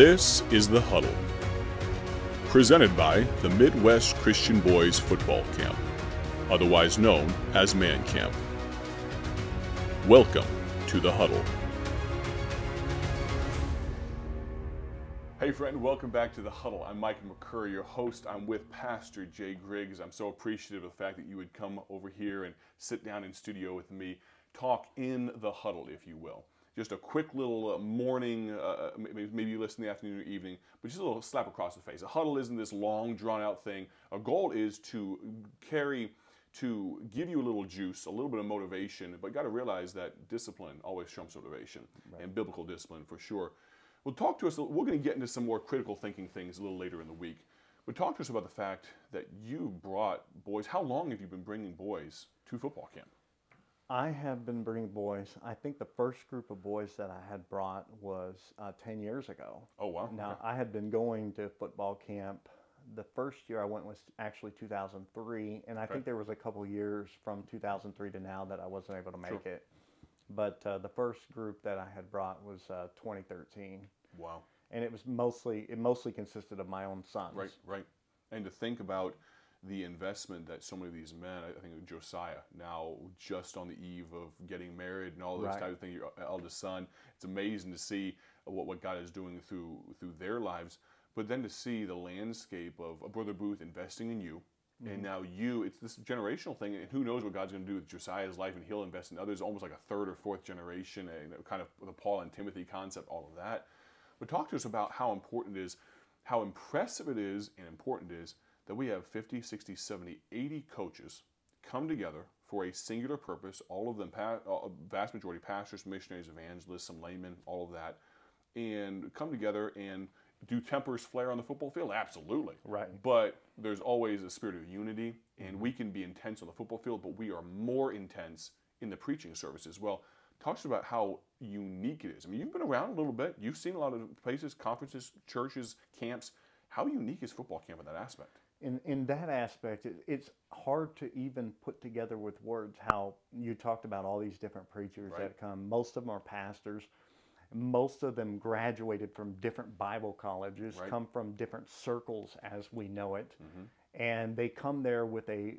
This is The Huddle, presented by the Midwest Christian Boys Football Camp, otherwise known as Man Camp. Welcome to The Huddle. Hey friend, welcome back to The Huddle. I'm Mike McCurry, your host. I'm with Pastor Jay Griggs. I'm so appreciative of the fact that you would come over here and sit down in studio with me, talk in The Huddle, if you will. Just a quick little morning, maybe you listen in the afternoon or evening, but just a little slap across the face. A huddle isn't this long, drawn-out thing. Our goal is to give you a little juice, a little bit of motivation, but you got to realize that discipline always trumps motivation, right? And biblical discipline for sure. We're going to get into some more critical thinking things a little later in the week. But talk to us about the fact that you brought boys. How long have you been bringing boys to football camp? I have been bringing boys. I think the first group of boys that I had brought was 10 years ago. Oh, wow. Now, I had been going to football camp. The first year I went was actually 2003, and I think there was a couple years from 2003 to now that I wasn't able to make it. But the first group that I had brought was 2013. Wow. And it mostly consisted of my own sons. Right. And to think about the investment that so many of these men, I think of Josiah, now just on the eve of getting married and all those type of things, your eldest son, it's amazing to see what God is doing through their lives. But then to see the landscape of Brother Booth investing in you, and now it's this generational thing, and who knows what God's going to do with Josiah's life, and he'll invest in others, almost like a third or fourth generation, and kind of the Paul and Timothy concept, all of that. But talk to us about how important it is, how impressive it is, and important it is that we have 50, 60, 70, 80 coaches come together for a singular purpose, all of them, vast majority pastors, missionaries, evangelists, some laymen, all of that, and come together and do tempers flare on the football field? Absolutely. Right. But there's always a spirit of unity, and we can be intense on the football field, but we are more intense in the preaching service as well. Talk to us about how unique it is. I mean, you've been around a little bit. You've seen a lot of places, conferences, churches, camps. How unique is football camp in that aspect? In that aspect, it's hard to even put together with words how you talked about all these different preachers that come. Most of them are pastors. Most of them graduated from different Bible colleges, come from different circles as we know it, and they come there with a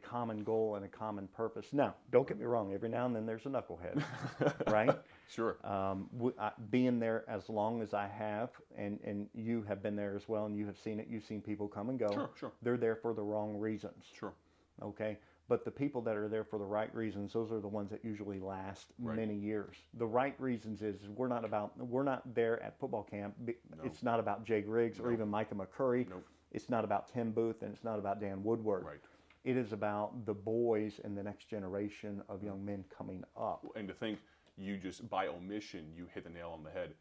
common goal and a common purpose. Now, don't get me wrong, every now and then there's a knucklehead, right? Sure. Being there as long as I have, and you have been there as well, and you have seen it, you've seen people come and go. Sure. They're there for the wrong reasons. Sure. Okay? But the people that are there for the right reasons, those are the ones that usually last many years. The right reasons is we're not there at football camp. No. It's not about Jay Griggs or even Micah McCurry. Nope. It's not about Tim Booth, and it's not about Dan Woodward. Right. It is about the boys and the next generation of young men coming up. And to think you just, by omission, you hit the nail on the head.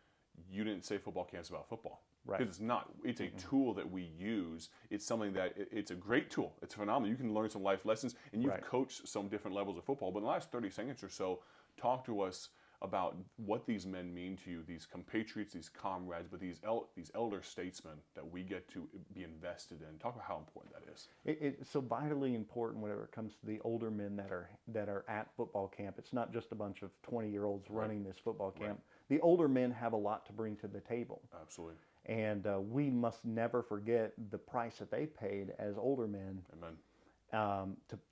You didn't say football camp's about football. Right. Because it's not. It's a tool that we use. It's something that, it's a great tool. It's phenomenal. You can learn some life lessons, and you've coached some different levels of football. But in the last 30 seconds or so, talk to us about what these men mean to you, these compatriots, these comrades, but these elder statesmen that we get to be invested in. Talk about how important that is. It's so vitally important whenever it comes to the older men that are at football camp. It's not just a bunch of 20-year-olds running this football camp. The older men have a lot to bring to the table. Absolutely. And we must never forget the price that they paid as older men. Amen.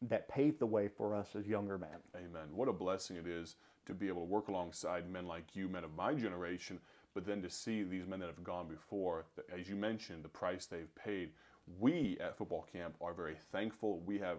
That paved the way for us as younger men. Amen. What a blessing it is to be able to work alongside men like you, men of my generation, but then to see these men that have gone before, as you mentioned, the price they've paid. We at football camp are very thankful. We have,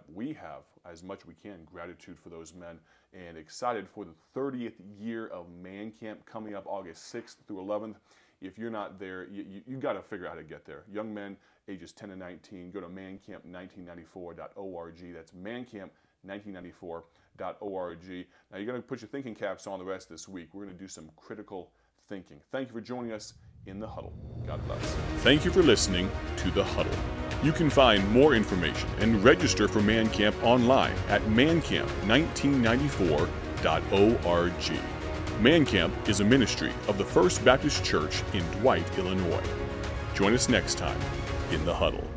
as much as we can, gratitude for those men, and excited for the 30th year of Man Camp coming up August 6th through 11th. If you're not there, you got to figure out how to get there. Young men, ages 10 to 19, go to mancamp1994.org. That's mancamp1994.org. Now, you're going to put your thinking caps on the rest of this week. We're going to do some critical thinking. Thank you for joining us in The Huddle. God bless. Thank you for listening to The Huddle. You can find more information and register for Man Camp online at mancamp1994.org. Man Camp is a ministry of the First Baptist Church in Dwight, Illinois. Join us next time in The Huddle.